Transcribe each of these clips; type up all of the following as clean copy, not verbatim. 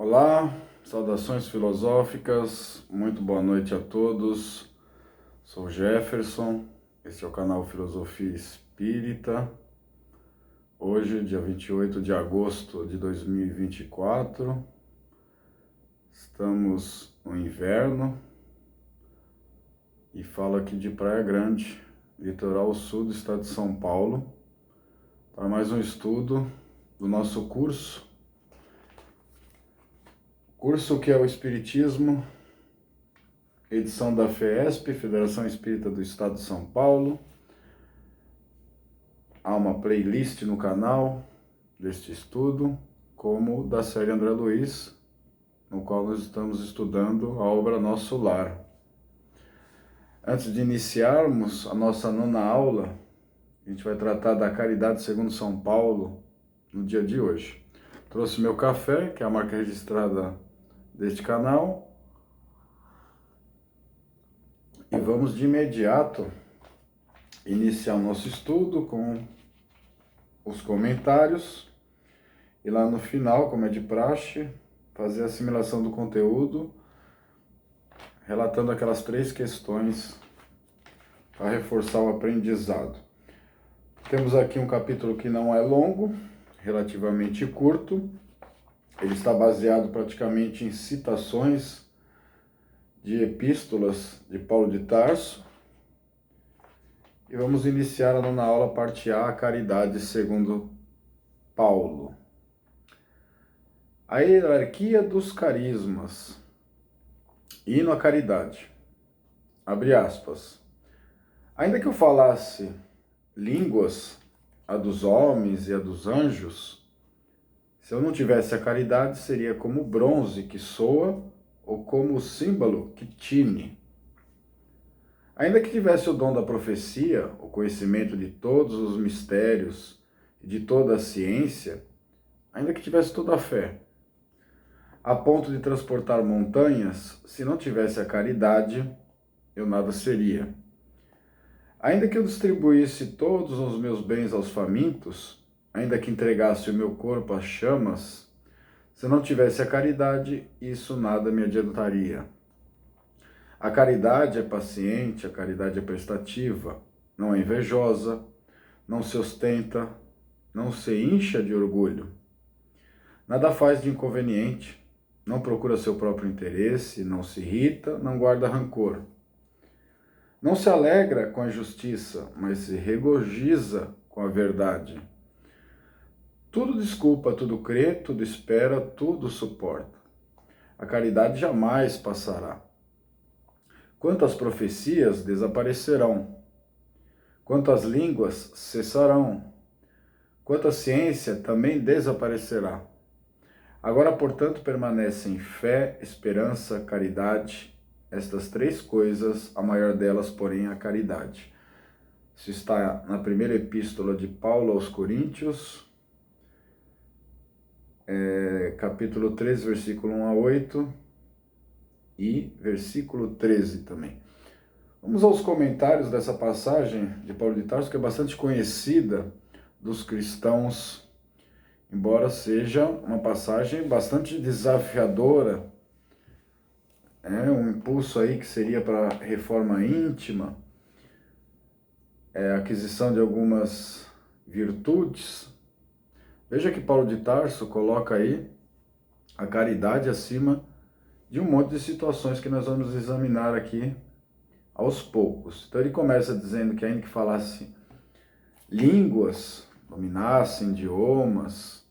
Olá, saudações filosóficas, muito boa noite a todos. Sou Jefferson, este é o canal Filosofia Espírita. Hoje, dia 28 de agosto de 2024, estamos no inverno e falo aqui de Praia Grande, litoral sul do estado de São Paulo, para mais um estudo do nosso curso que é o Espiritismo, edição da FESP, Federação Espírita do Estado de São Paulo. Há uma playlist no canal deste estudo, como da série André Luiz, no qual nós estamos estudando a obra Nosso Lar. Antes de iniciarmos a nossa nona aula, a gente vai tratar da caridade segundo São Paulo no dia de hoje. Trouxe meu café, que é a marca registrada deste canal, e vamos de imediato iniciar o nosso estudo com os comentários e lá no final, como é de praxe, fazer a assimilação do conteúdo, relatando aquelas 3 questões para reforçar o aprendizado. Temos aqui um capítulo que não é longo, relativamente curto. Ele está baseado praticamente em citações de epístolas de Paulo de Tarso. E vamos iniciar a nona aula, parte A, a caridade segundo Paulo. A hierarquia dos carismas. Hino à caridade. Abre aspas. Ainda que eu falasse línguas, a dos homens e a dos anjos, se eu não tivesse a caridade, seria como o bronze que soa ou como o símbolo que tine. Ainda que tivesse o dom da profecia, o conhecimento de todos os mistérios e de toda a ciência, ainda que tivesse toda a fé, a ponto de transportar montanhas, se não tivesse a caridade, eu nada seria. Ainda que eu distribuísse todos os meus bens aos famintos, ainda que entregasse o meu corpo às chamas, se não tivesse a caridade, isso nada me adiantaria. A caridade é paciente, a caridade é prestativa, não é invejosa, não se ostenta, não se incha de orgulho. Nada faz de inconveniente, não procura seu próprio interesse, não se irrita, não guarda rancor. Não se alegra com a justiça, mas se regozija com a verdade. Tudo desculpa, tudo crê, tudo espera, tudo suporta. A caridade jamais passará. Quantas profecias desaparecerão? Quantas línguas cessarão? Quanta ciência também desaparecerá. Agora, portanto, permanecem fé, esperança, caridade, estas 3 coisas, a maior delas, porém, a caridade. Isso está na primeira epístola de Paulo aos Coríntios, capítulo 3, versículo 1 a 8 e versículo 13 também. Vamos aos comentários dessa passagem de Paulo de Tarso, que é bastante conhecida dos cristãos, embora seja uma passagem bastante desafiadora, um impulso aí que seria para a reforma íntima, a aquisição de algumas virtudes. Veja que Paulo de Tarso coloca aí a caridade acima de um monte de situações que nós vamos examinar aqui aos poucos. Então ele começa dizendo que ainda que falasse línguas, dominassem idiomas,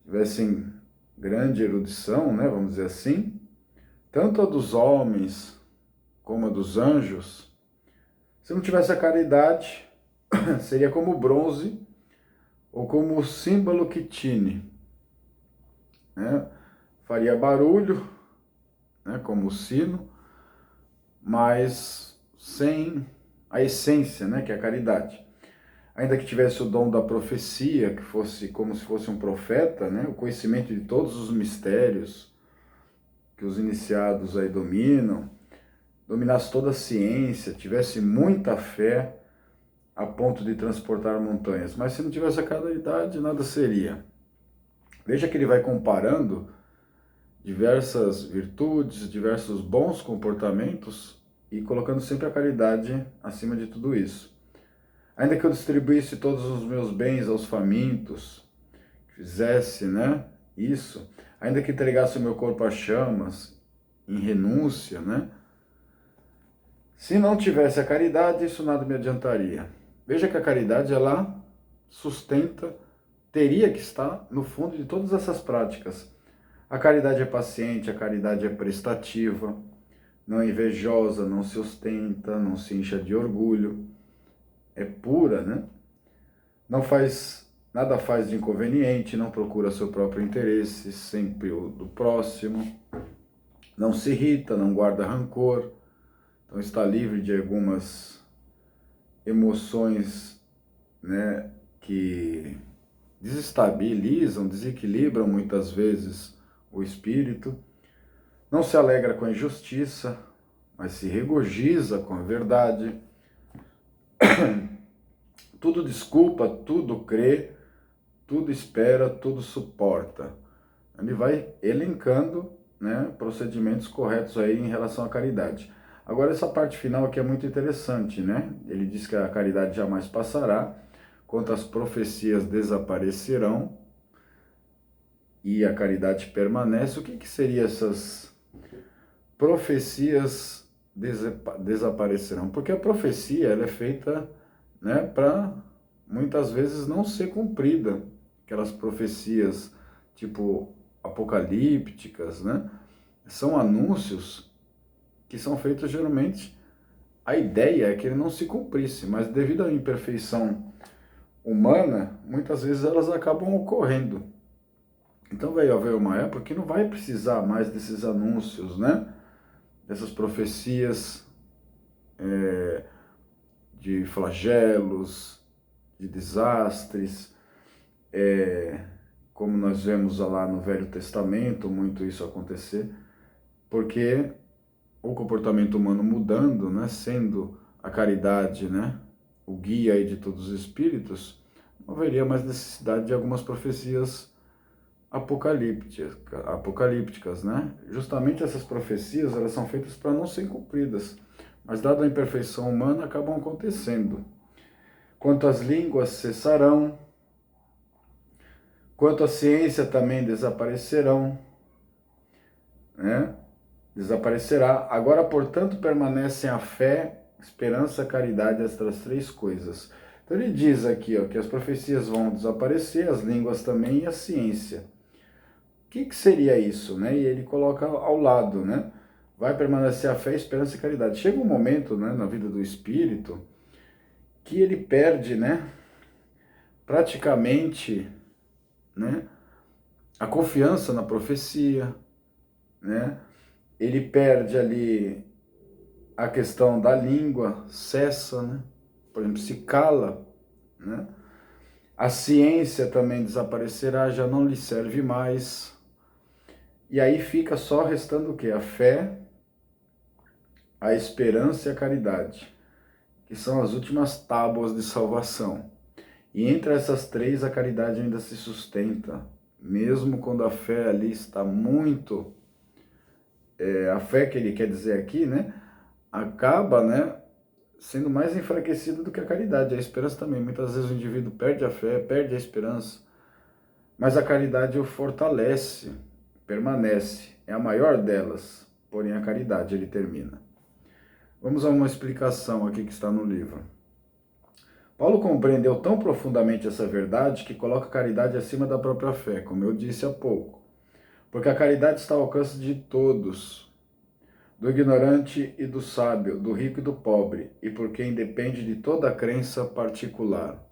tivessem grande erudição, vamos dizer assim, tanto a dos homens como a dos anjos, se não tivesse a caridade, seria como o bronze ou como o símbolo que tine, faria barulho, como o sino, mas sem a essência, que é a caridade. Ainda que tivesse o dom da profecia, que fosse como se fosse um profeta, o conhecimento de todos os mistérios que os iniciados aí dominasse toda a ciência, tivesse muita fé a ponto de transportar montanhas, mas se não tivesse a caridade, nada seria. Veja que ele vai comparando diversas virtudes, diversos bons comportamentos e colocando sempre a caridade acima de tudo isso. Ainda que eu distribuísse todos os meus bens aos famintos, fizesse, né, isso, ainda que entregasse o meu corpo às chamas, em renúncia, né, se não tivesse a caridade, isso nada me adiantaria. Veja que a caridade, ela sustenta, teria que estar no fundo de todas essas práticas. A caridade é paciente, a caridade é prestativa, não é invejosa, não se ostenta, não se incha de orgulho, é pura, né? Não faz, nada faz de inconveniente, não procura seu próprio interesse, sempre o do próximo, não se irrita, não guarda rancor, então está livre de algumas emoções, né, que desestabilizam, desequilibram muitas vezes o espírito. Não se alegra com a injustiça, mas se regozija com a verdade. Tudo desculpa, tudo crê, tudo espera, tudo suporta. Ele vai elencando, né, procedimentos corretos aí em relação à caridade. Agora essa parte final aqui é muito interessante, né? Ele diz que a caridade jamais passará, quanto as profecias desaparecerão e a caridade permanece. O que que seriam essas profecias desaparecerão? Porque a profecia ela é feita, né, para muitas vezes não ser cumprida. Aquelas profecias tipo apocalípticas, né? São anúncios que são feitos geralmente, a ideia é que ele não se cumprisse, mas devido à imperfeição humana, muitas vezes elas acabam ocorrendo. Então vai haver uma época que não vai precisar mais desses anúncios, né? Dessas profecias de flagelos, de desastres, como nós vemos lá no Velho Testamento, muito isso acontecer, porque o comportamento humano mudando, né, sendo a caridade, né, o guia aí de todos os espíritos, não haveria mais necessidade de algumas profecias apocalípticas, né? Justamente essas profecias, elas são feitas para não serem cumpridas, mas dada a imperfeição humana, acabam acontecendo. Quanto às línguas cessarão, quanto à ciência também desaparecerão, né? Desaparecerá. Agora, portanto, permanecem a fé, esperança, caridade, estas três coisas. Então ele diz aqui, ó, que as profecias vão desaparecer, as línguas também e a ciência. O que que seria isso, né? E ele coloca ao lado, né? Vai permanecer a fé, esperança e caridade. Chega um momento, né, na vida do espírito que ele perde, né, praticamente, né, a confiança na profecia, né? Ele perde ali a questão da língua, cessa, né? Por exemplo, se cala, né? A ciência também desaparecerá, já não lhe serve mais. E aí fica só restando o quê? A fé, a esperança e a caridade, que são as últimas tábuas de salvação. E entre essas três, a caridade ainda se sustenta, mesmo quando a fé ali está muito... a fé que ele quer dizer aqui, né? Acaba, né, sendo mais enfraquecida do que a caridade. A esperança também. Muitas vezes o indivíduo perde a fé, perde a esperança, mas a caridade o fortalece, permanece. É a maior delas, porém a caridade, ele termina. Vamos a uma explicação aqui que está no livro. Paulo compreendeu tão profundamente essa verdade que coloca a caridade acima da própria fé, como eu disse há pouco. Porque a caridade está ao alcance de todos, do ignorante e do sábio, do rico e do pobre, e por quem depende de toda a crença particular.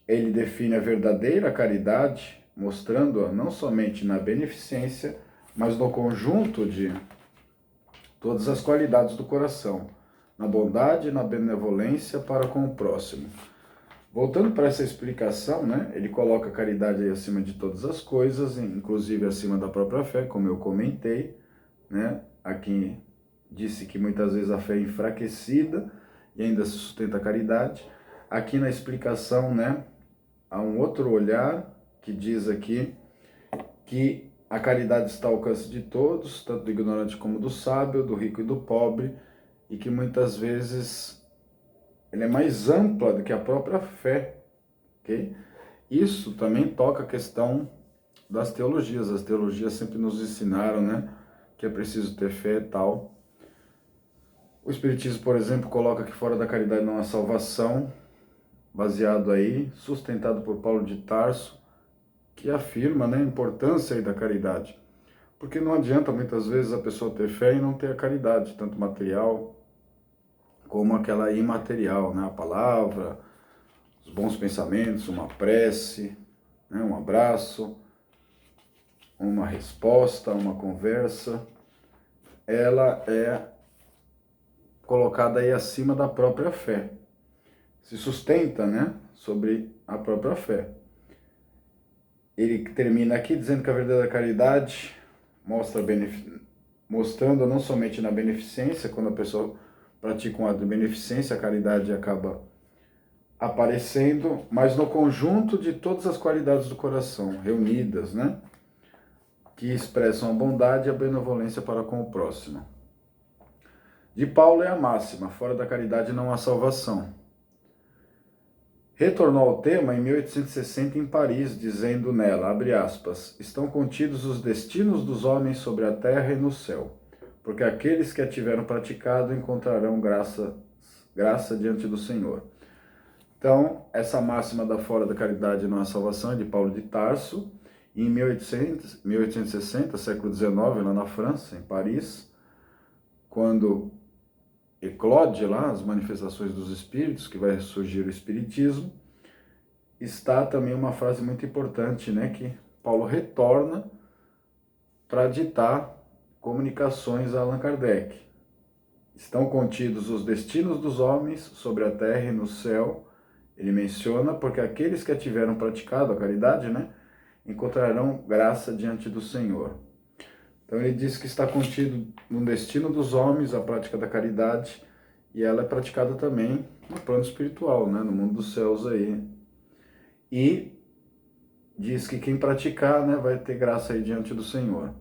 Ele define a verdadeira caridade, mostrando-a não somente na beneficência, mas no conjunto de todas as qualidades do coração, na bondade e na benevolência para com o próximo. Voltando para essa explicação, né, ele coloca a caridade aí acima de todas as coisas, inclusive acima da própria fé, como eu comentei, né? Aqui disse que muitas vezes a fé é enfraquecida e ainda se sustenta a caridade. Aqui na explicação, né, há um outro olhar que diz aqui que a caridade está ao alcance de todos, tanto do ignorante como do sábio, do rico e do pobre, e que muitas vezes ela é mais ampla do que a própria fé, ok? Isso também toca a questão das teologias. As teologias sempre nos ensinaram, né, que é preciso ter fé e tal. O Espiritismo, por exemplo, coloca que fora da caridade não há salvação, baseado aí, sustentado por Paulo de Tarso, que afirma, né, a importância aí da caridade. Porque não adianta muitas vezes a pessoa ter fé e não ter a caridade, tanto material como aquela imaterial, né, a palavra, os bons pensamentos, uma prece, né, um abraço, uma resposta, uma conversa, ela é colocada aí acima da própria fé. Se sustenta, né, sobre a própria fé. Ele termina aqui dizendo que a verdadeira caridade mostrando não somente na beneficência, quando a pessoa pratica um ato de beneficência, a caridade acaba aparecendo, mas no conjunto de todas as qualidades do coração, reunidas, né, que expressam a bondade e a benevolência para com o próximo. De Paulo é a máxima: fora da caridade não há salvação. Retornou ao tema em 1860 em Paris, dizendo nela, abre aspas, estão contidos os destinos dos homens sobre a terra e no céu, porque aqueles que a tiveram praticado encontrarão graça diante do Senhor. Então, essa máxima da fora da caridade não há salvação é de Paulo de Tarso, e em 1860, século XIX, lá na França, em Paris, quando eclode lá as manifestações dos espíritos, que vai surgir o espiritismo, está também uma frase muito importante, né, que Paulo retorna para ditar comunicações a Allan Kardec. Estão contidos os destinos dos homens sobre a terra e no céu, ele menciona, porque aqueles que a tiveram praticado a caridade, né, encontrarão graça diante do Senhor. Então ele diz que está contido no destino dos homens a prática da caridade, e ela é praticada também no plano espiritual, né, no mundo dos céus aí. E diz que quem praticar, né, vai ter graça aí diante do Senhor.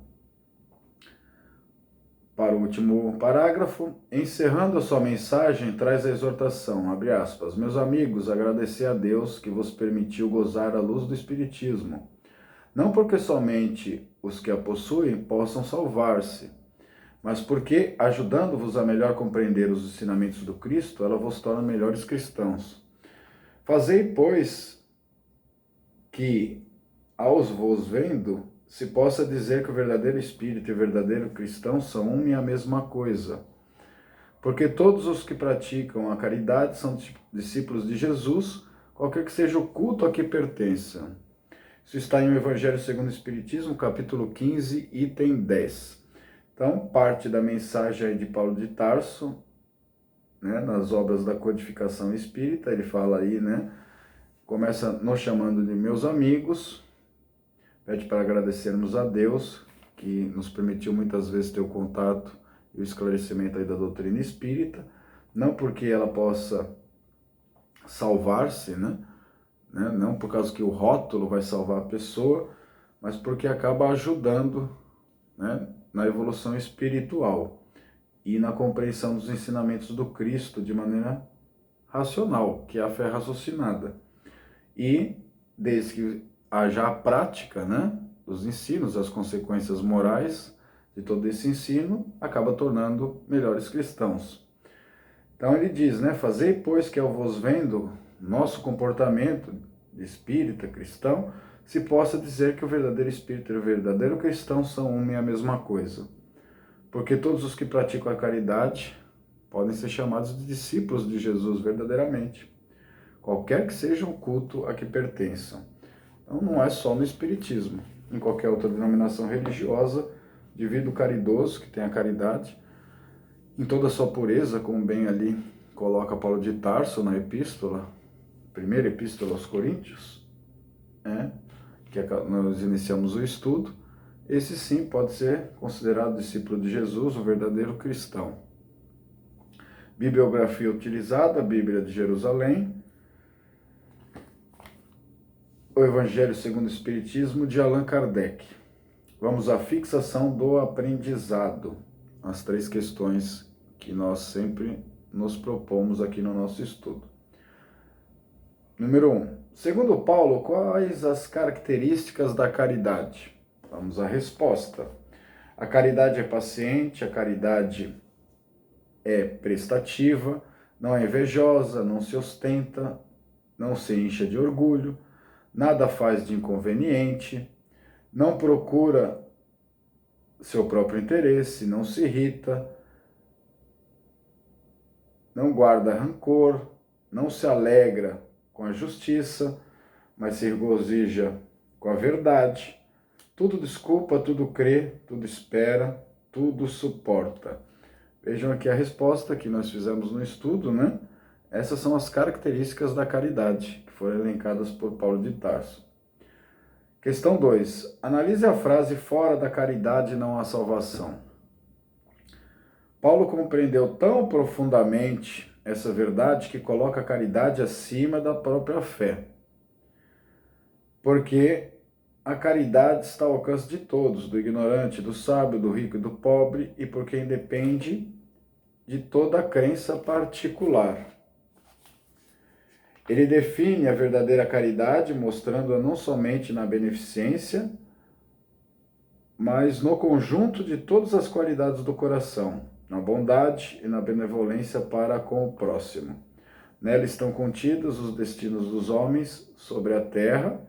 Para o último parágrafo, encerrando a sua mensagem, traz a exortação, abre aspas, meus amigos, agradecer a Deus que vos permitiu gozar a luz do Espiritismo, não porque somente os que a possuem possam salvar-se, mas porque, ajudando-vos a melhor compreender os ensinamentos do Cristo, ela vos torna melhores cristãos. Fazei, pois, que, aos vos vendo, se possa dizer que o verdadeiro espírito e o verdadeiro cristão são uma e a mesma coisa. Porque todos os que praticam a caridade são discípulos de Jesus, qualquer que seja o culto a que pertençam. Isso está em O Evangelho segundo o Espiritismo, capítulo 15, item 10. Então, parte da mensagem de Paulo de Tarso, né, nas obras da codificação espírita, ele fala aí, né, começa nos chamando de meus amigos, pede para agradecermos a Deus, que nos permitiu muitas vezes ter o contato e o esclarecimento aí da doutrina espírita, não porque ela possa salvar-se, né, não por causa que o rótulo vai salvar a pessoa, mas porque acaba ajudando, né, na evolução espiritual e na compreensão dos ensinamentos do Cristo de maneira racional, que é a fé raciocinada. E desde que haja a prática, né, dos ensinos, as consequências morais de todo esse ensino, acaba tornando melhores cristãos. Então ele diz, né, fazei, pois, que eu vos vendo nosso comportamento de espírita, cristão, se possa dizer que o verdadeiro espírita e o verdadeiro cristão são uma e a mesma coisa. Porque todos os que praticam a caridade podem ser chamados de discípulos de Jesus verdadeiramente, qualquer que seja o culto a que pertençam. Então não é só no espiritismo, em qualquer outra denominação religiosa, indivíduo caridoso que tem a caridade, em toda a sua pureza, como bem ali coloca Paulo de Tarso na epístola, primeira epístola aos Coríntios, que nós iniciamos o estudo, esse sim pode ser considerado discípulo de Jesus, um verdadeiro cristão. Bibliografia utilizada, Bíblia de Jerusalém, O Evangelho segundo o Espiritismo, de Allan Kardec. Vamos à fixação do aprendizado. As 3 questões que nós sempre nos propomos aqui no nosso estudo. Número 1. Segundo Paulo, quais as características da caridade? Vamos à resposta. A caridade é paciente, a caridade é prestativa, não é invejosa, não se ostenta, não se incha de orgulho, nada faz de inconveniente, não procura seu próprio interesse, não se irrita, não guarda rancor, não se alegra com a justiça, mas se regozija com a verdade. Tudo desculpa, tudo crê, tudo espera, tudo suporta. Vejam aqui a resposta que nós fizemos no estudo, né? Essas são as características da caridade, que foram elencadas por Paulo de Tarso. Questão 2. Analise a frase fora da caridade não há salvação. Paulo compreendeu tão profundamente essa verdade que coloca a caridade acima da própria fé. Porque a caridade está ao alcance de todos, do ignorante, do sábio, do rico e do pobre, e por quem depende de toda a crença particular. Ele define a verdadeira caridade, mostrando-a não somente na beneficência, mas no conjunto de todas as qualidades do coração, na bondade e na benevolência para com o próximo. Nela estão contidos os destinos dos homens sobre a terra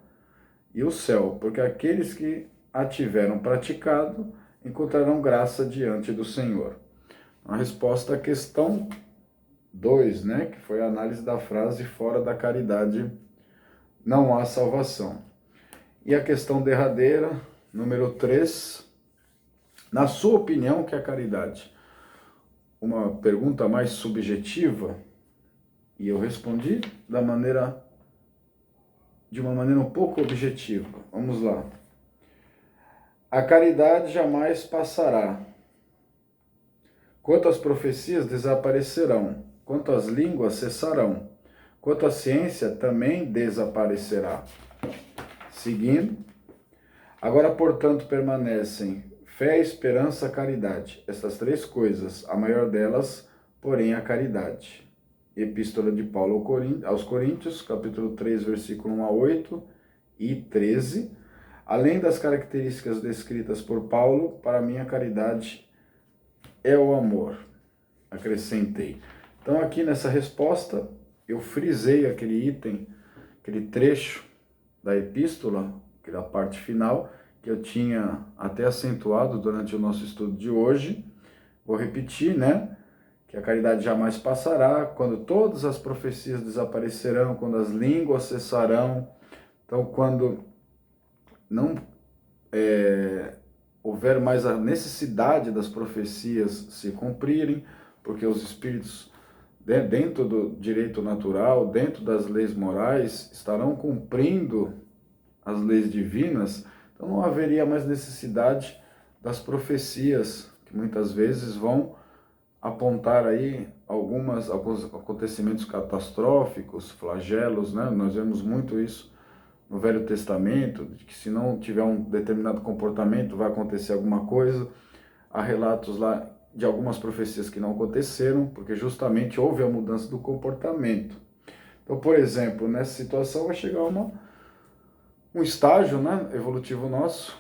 e o céu, porque aqueles que a tiveram praticado encontrarão graça diante do Senhor. A resposta à questão 2, né, que foi a análise da frase fora da caridade não há salvação. E a questão derradeira, número 3, na sua opinião, o que é caridade? Uma pergunta mais subjetiva, e eu respondi de uma maneira um pouco objetiva. Vamos lá. A caridade jamais passará. Quanto às profecias desaparecerão, quanto às línguas cessarão, quanto à ciência também desaparecerá. Seguindo. Agora, portanto, permanecem fé, esperança, caridade. Estas 3 coisas, a maior delas, porém, a caridade. Epístola de Paulo aos Coríntios, capítulo 3, versículo 1 a 8 e 13. Além das características descritas por Paulo, para mim a caridade é o amor. Acrescentei. Então, aqui nessa resposta, eu frisei aquele item, aquele trecho da epístola, aquela parte final, que eu tinha até acentuado durante o nosso estudo de hoje. Vou repetir, né? Que a caridade jamais passará, quando todas as profecias desaparecerão, quando as línguas cessarão. Então, quando não houver mais a necessidade das profecias se cumprirem, porque os espíritos, dentro do direito natural, dentro das leis morais, estarão cumprindo as leis divinas, então não haveria mais necessidade das profecias, que muitas vezes vão apontar aí alguns acontecimentos catastróficos, flagelos, né? Nós vemos muito isso no Velho Testamento, de que se não tiver um determinado comportamento vai acontecer alguma coisa. Há relatos lá de algumas profecias que não aconteceram, porque justamente houve a mudança do comportamento. Então, por exemplo, nessa situação vai chegar um estágio, né, evolutivo nosso,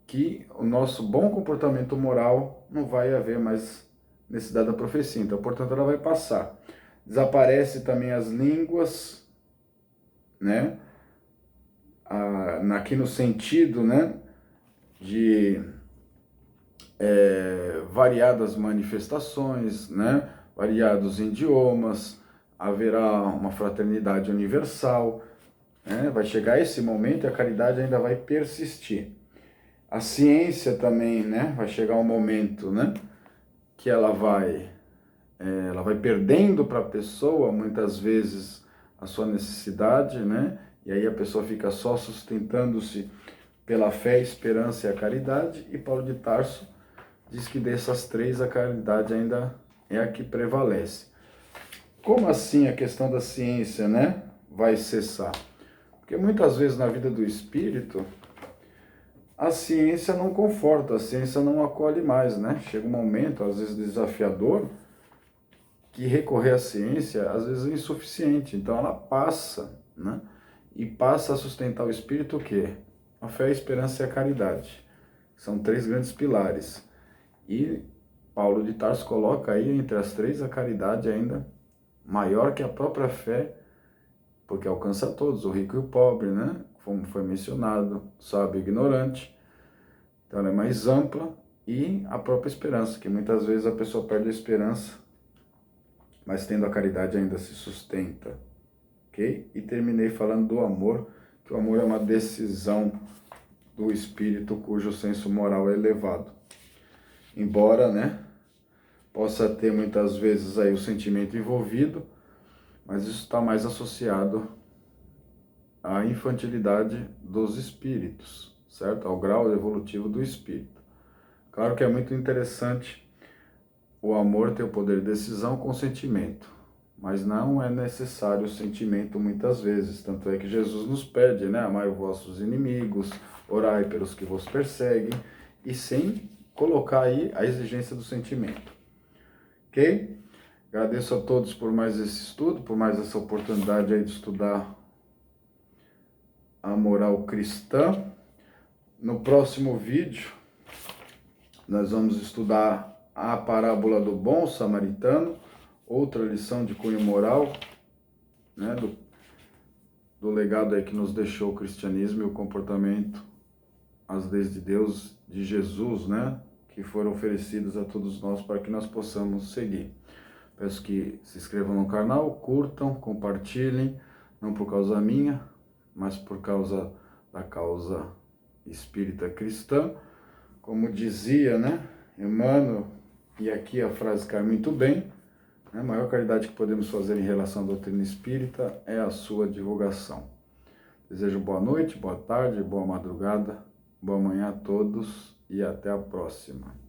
que o nosso bom comportamento moral não vai haver mais necessidade da profecia, então, portanto, ela vai passar. Desaparece também as línguas, né, aqui no sentido, né, de variadas manifestações, né, variados idiomas, haverá uma fraternidade universal, né, vai chegar esse momento e a caridade ainda vai persistir. A ciência também, né, vai chegar um momento, né, que ela vai perdendo para a pessoa, muitas vezes, a sua necessidade, né, e aí a pessoa fica só sustentando-se pela fé, esperança e a caridade, e Paulo de Tarso diz que dessas 3 a caridade ainda é a que prevalece. Como assim a questão da ciência, né, vai cessar? Porque muitas vezes na vida do espírito, a ciência não conforta, a ciência não acolhe mais, né? Chega um momento, às vezes desafiador, que recorrer à ciência, às vezes é insuficiente. Então ela passa, né? E passa a sustentar o espírito o quê? A fé, a esperança e a caridade. São 3 grandes pilares. E Paulo de Tarso coloca aí entre as 3 a caridade ainda maior que a própria fé, porque alcança todos, o rico e o pobre, né? Como foi mencionado, sábio e ignorante. Então ela é mais ampla, e a própria esperança, que muitas vezes a pessoa perde a esperança, mas tendo a caridade ainda se sustenta. Ok? E terminei falando do amor, que o amor é uma decisão do espírito cujo senso moral é elevado. Embora, né, possa ter muitas vezes aí o sentimento envolvido, mas isso está mais associado à infantilidade dos espíritos, certo? Ao grau evolutivo do espírito. Claro que é muito interessante o amor ter o poder de decisão com o sentimento, mas não é necessário o sentimento muitas vezes. Tanto é que Jesus nos pede, né? Amai os vossos inimigos, orai pelos que vos perseguem, e sem colocar aí a exigência do sentimento. Ok? Agradeço a todos por mais esse estudo, por mais essa oportunidade aí de estudar a moral cristã. No próximo vídeo, nós vamos estudar a parábola do bom samaritano, outra lição de cunho moral, né, do legado aí que nos deixou o cristianismo e o comportamento, as leis de Deus, de Jesus, né, que foram oferecidas a todos nós para que nós possamos seguir. Peço que se inscrevam no canal, curtam, compartilhem, não por causa minha, mas por causa da causa espírita cristã. Como dizia, né, Emmanuel, e aqui a frase cai muito bem, né, a maior caridade que podemos fazer em relação à doutrina espírita é a sua divulgação. Desejo boa noite, boa tarde, boa madrugada, boa manhã a todos e até a próxima.